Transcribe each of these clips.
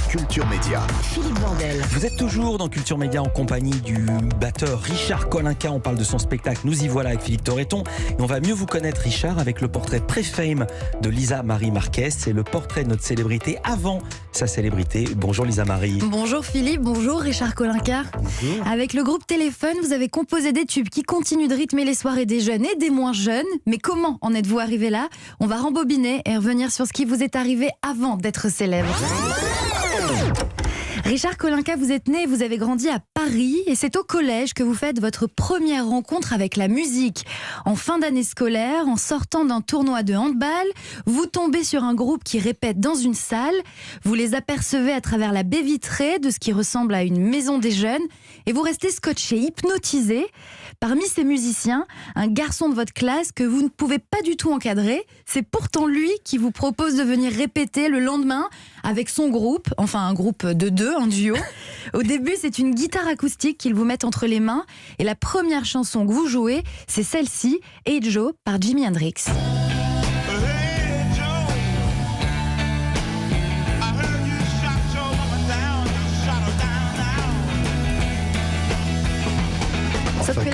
Culture Média. Philippe Vandel. Vous êtes toujours dans Culture Média en compagnie du batteur Richard Kolinka. On parle de son spectacle Nous y voilà avec Philippe Torreton. Et on va mieux vous connaître, Richard, avec le portrait pré-fame de Lisa Marie Marquez. C'est le portrait de notre célébrité avant sa célébrité. Bonjour Lisa Marie. Bonjour Philippe, bonjour Richard Kolinka. Bonjour. Avec le groupe Téléphone, vous avez composé des tubes qui continuent de rythmer les soirées des jeunes et des moins jeunes. Mais comment en êtes-vous arrivé là? On va rembobiner et revenir sur ce qui vous est arrivé avant d'être célèbre. Richard Kolinka, vous êtes né et vous avez grandi à Paris et c'est au collège que vous faites votre première rencontre avec la musique. En fin d'année scolaire, en sortant d'un tournoi de handball, vous tombez sur un groupe qui répète dans une salle. Vous les apercevez à travers la baie vitrée de ce qui ressemble à une maison des jeunes et vous restez scotché, hypnotisé. Parmi ces musiciens, un garçon de votre classe que vous ne pouvez pas du tout encadrer, c'est pourtant lui qui vous propose de venir répéter le lendemain avec son groupe, enfin un groupe de deux, un duo. Au début, c'est une guitare acoustique qu'ils vous mettent entre les mains et la première chanson que vous jouez, c'est celle-ci, Hey Joe par Jimi Hendrix. Enfin,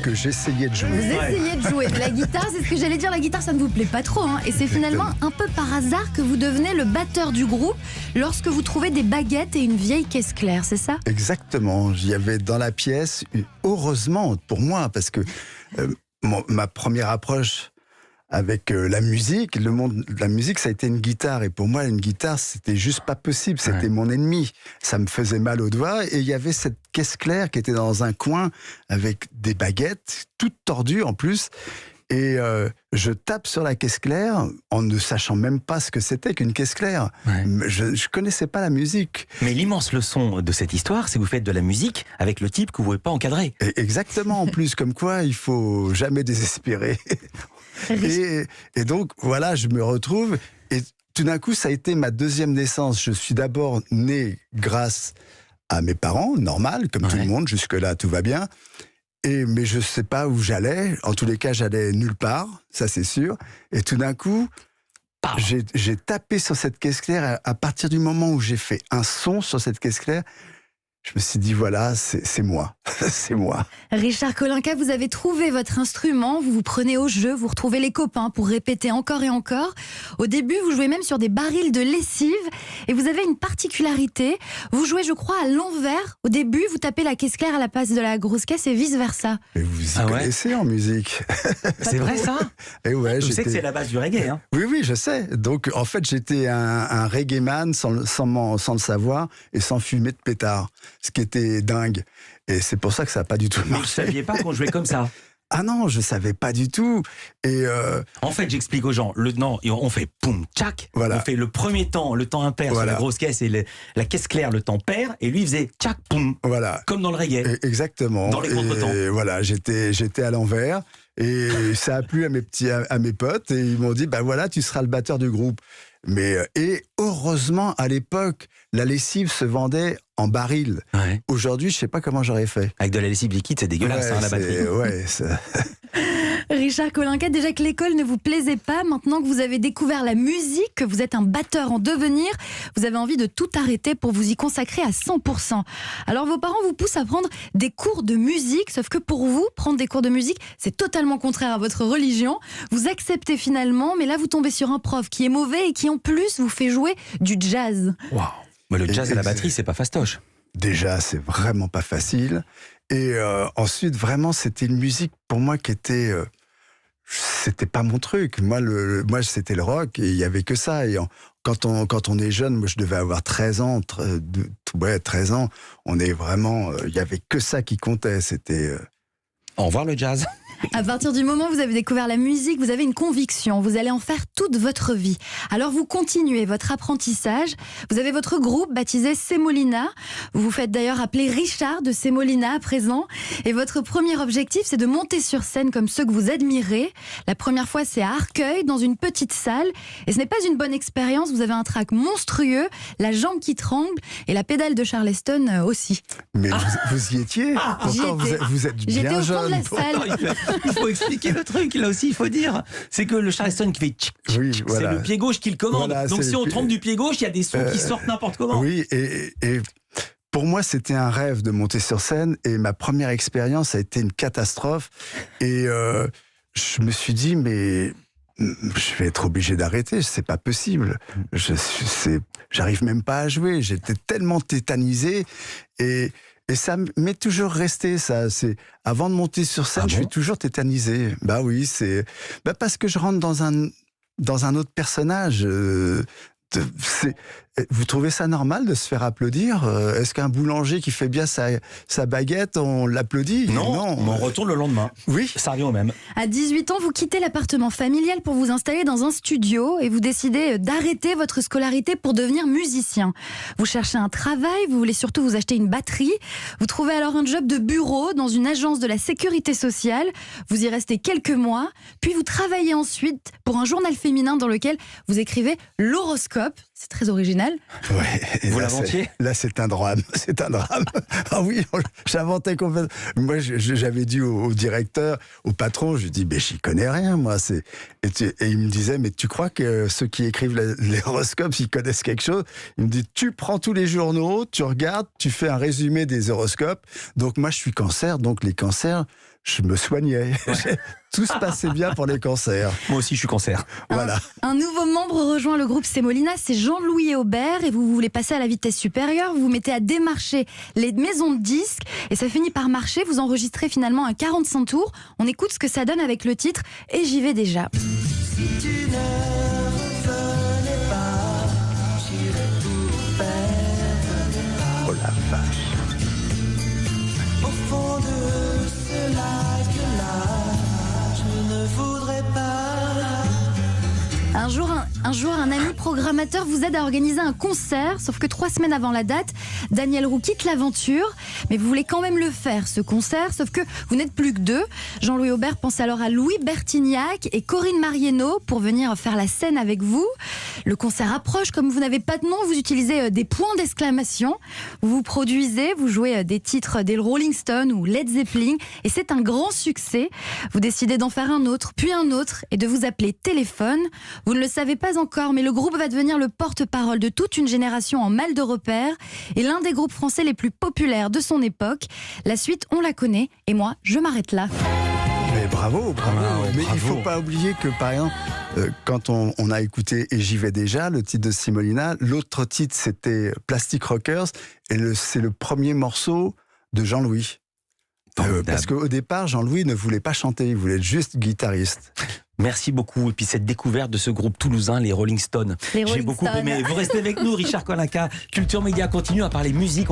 que j'essayais de jouer. Vous essayez de jouer. La guitare, c'est ce que j'allais dire, la guitare, ça ne vous plaît pas trop. Hein. Et c'est finalement un peu par hasard que vous devenez le batteur du groupe lorsque vous trouvez des baguettes et une vieille caisse claire, c'est ça? Exactement. Il y avait dans la pièce, heureusement pour moi, parce que ma première approche avec la musique, le monde de la musique, ça a été une guitare. Et pour moi, une guitare, c'était juste pas possible. C'était mon ennemi. Ça me faisait mal aux doigts. Et il y avait cette caisse claire qui était dans un coin avec des baguettes, toutes tordues en plus. Et je tape sur la caisse claire en ne sachant même pas ce que c'était qu'une caisse claire. Ouais. Je ne connaissais pas la musique. Mais l'immense leçon de cette histoire, c'est que vous faites de la musique avec le type que vous ne pouvez pas encadrer. Exactement, en plus, comme quoi il faut jamais désespérer. Et donc, voilà, je me retrouve. Et tout d'un coup, ça a été ma deuxième naissance. Je suis d'abord né grâce à mes parents, normal, comme tout le monde. Jusque-là, tout va bien. Mais je ne sais pas où j'allais. En tous les cas, j'allais nulle part, ça c'est sûr. Et tout d'un coup, j'ai tapé sur cette caisse claire. À partir du moment où j'ai fait un son sur cette caisse claire, je me suis dit, voilà, c'est moi. C'est moi. Richard Kolinka, vous avez trouvé votre instrument, vous vous prenez au jeu, vous retrouvez les copains pour répéter encore et encore. Au début, vous jouez même sur des barils de lessive et vous avez une particularité. Vous jouez, je crois, à l'envers. Au début, vous tapez la caisse claire à la place de la grosse caisse et vice-versa. Mais vous y connaissez en musique. C'est vrai ça? Et ouais, je sais que c'est la base du reggae. Hein. Oui, je sais. Donc, en fait, j'étais un reggae man sans le savoir et sans fumer de pétard. Ce qui était dingue. Et c'est pour ça que ça n'a pas du tout marché. Mais vous ne saviez pas qu'on jouait comme ça? Ah non, je ne savais pas du tout. Et En fait, j'explique aux gens. On fait poum, tchac. Voilà. On fait le premier temps, le temps impair sur la grosse caisse et la caisse claire, le temps pair. Et lui, il faisait tchac, poum. Voilà. Comme dans le reggae. Exactement. Dans les contretemps. Et voilà, j'étais à l'envers. Et ça a plu à mes potes. Et ils m'ont dit, bah voilà, tu seras le batteur du groupe. Et heureusement, à l'époque, la lessive se vendait en baril. Ouais. Aujourd'hui, je ne sais pas comment j'aurais fait. Avec de la lessive liquide, c'est dégueulasse, la batterie. Ouais, Richard Kolinka, déjà que l'école ne vous plaisait pas, maintenant que vous avez découvert la musique, que vous êtes un batteur en devenir, vous avez envie de tout arrêter pour vous y consacrer à 100%. Alors vos parents vous poussent à prendre des cours de musique, sauf que pour vous, prendre des cours de musique, c'est totalement contraire à votre religion. Vous acceptez finalement, mais là vous tombez sur un prof qui est mauvais et qui en plus vous fait jouer du jazz. Waouh! Mais le jazz et la batterie, c'est pas fastoche. Déjà, c'est vraiment pas facile. Et ensuite, vraiment, c'était une musique pour moi qui était... c'était pas mon truc. Moi, c'était le rock et il y avait que ça. Et quand on est jeune, moi, je devais avoir 13 ans. 13 ans. On est vraiment... il y avait que ça qui comptait. C'était... Au revoir le jazz. À partir du moment où vous avez découvert la musique, vous avez une conviction, vous allez en faire toute votre vie. Alors vous continuez votre apprentissage, vous avez votre groupe baptisé Semolina, vous vous faites d'ailleurs appeler Richard de Semolina à présent, et votre premier objectif c'est de monter sur scène comme ceux que vous admirez. La première fois c'est à Arcueil, dans une petite salle, et ce n'est pas une bonne expérience, vous avez un trac monstrueux, la jambe qui tremble, et la pédale de Charleston aussi. Mais vous y étiez? Pourtant, vous êtes bien jeune. J'étais au fond de la salle. Il faut expliquer le truc, là aussi, il faut dire. C'est que le Charleston qui fait tchic, tchic, Oui, tchic, voilà. c'est le pied gauche qui le commande. Voilà, donc c'est si le on pied- trompe du pied gauche, il y a des sons qui sortent n'importe comment. Oui, et pour moi, c'était un rêve de monter sur scène. Et ma première expérience a été une catastrophe. Et je me suis dit, mais je vais être obligé d'arrêter. C'est pas possible. J'arrive même pas à jouer. J'étais tellement tétanisé. Et ça m'est toujours resté, ça. Avant de monter sur scène, Ah bon je suis toujours tétanisé. Bah oui, parce que je rentre dans un autre personnage. Vous trouvez ça normal de se faire applaudir? Est-ce qu'un boulanger qui fait bien sa baguette, on l'applaudit? Non, mais on retourne le lendemain. Oui. Ça revient au même. À 18 ans, vous quittez l'appartement familial pour vous installer dans un studio et vous décidez d'arrêter votre scolarité pour devenir musicien. Vous cherchez un travail, vous voulez surtout vous acheter une batterie. Vous trouvez alors un job de bureau dans une agence de la sécurité sociale. Vous y restez quelques mois, puis vous travaillez ensuite pour un journal féminin dans lequel vous écrivez l'horoscope. C'est très original. Ouais, et Vous là, l'inventiez? Là, c'est un drame. C'est un drame. Ah oui, j'inventais complètement. Moi, j'avais dit au directeur, au patron, je lui dis, mais j'y connais rien, moi. Et il me disait, mais tu crois que ceux qui écrivent les horoscopes, ils connaissent quelque chose? Il me dit, tu prends tous les journaux, tu regardes, tu fais un résumé des horoscopes. Donc moi, je suis cancer, donc les cancers, je me soignais. Ouais. Tout se passait bien pour les cancers. Moi aussi, je suis cancer. Voilà. Un nouveau membre rejoint le groupe Semolina, c'est Jean-Louis Aubert, et vous voulez passer à la vitesse supérieure, vous vous mettez à démarcher les maisons de disques, et ça finit par marcher, vous enregistrez finalement un 45 tours. On écoute ce que ça donne avec le titre « Et j'y vais déjà ». Si tu ne revenais pas, j'irais tout faire. Oh la vache. Au fond de ce lac-là, je ne voudrais pas. Un jour, un ami programmateur vous aide à organiser un concert, sauf que 3 semaines avant la date, Daniel Roux quitte l'aventure, mais vous voulez quand même le faire, ce concert, sauf que vous n'êtes plus que 2. Jean-Louis Aubert pense alors à Louis Bertignac et Corinne Marieno pour venir faire la scène avec vous. Le concert approche, comme vous n'avez pas de nom, vous utilisez des points d'exclamation, vous vous produisez, vous jouez des titres des Rolling Stones ou Led Zeppelin, et c'est un grand succès. Vous décidez d'en faire un autre, puis un autre, et de vous appeler Téléphone. Vous ne le savez pas encore, mais le groupe va devenir le porte-parole de toute une génération en mal de repères et l'un des groupes français les plus populaires de son époque. La suite, on la connaît, et moi, je m'arrête là. Mais bravo. Ah, Mais bravo. il faut pas oublier que, par exemple, quand on a écouté Et j'y vais déjà, le titre de Semolina, l'autre titre, c'était Plastic Rockers, et c'est le premier morceau de Jean-Louis. Parce qu'au départ, Jean-Louis ne voulait pas chanter, il voulait être juste guitariste. Merci beaucoup. Et puis cette découverte de ce groupe toulousain, les Rolling Stones. Les J'ai Rolling beaucoup Stones. aimé. Vous restez avec nous, Richard Kolinka. Culture Média continue à parler musique.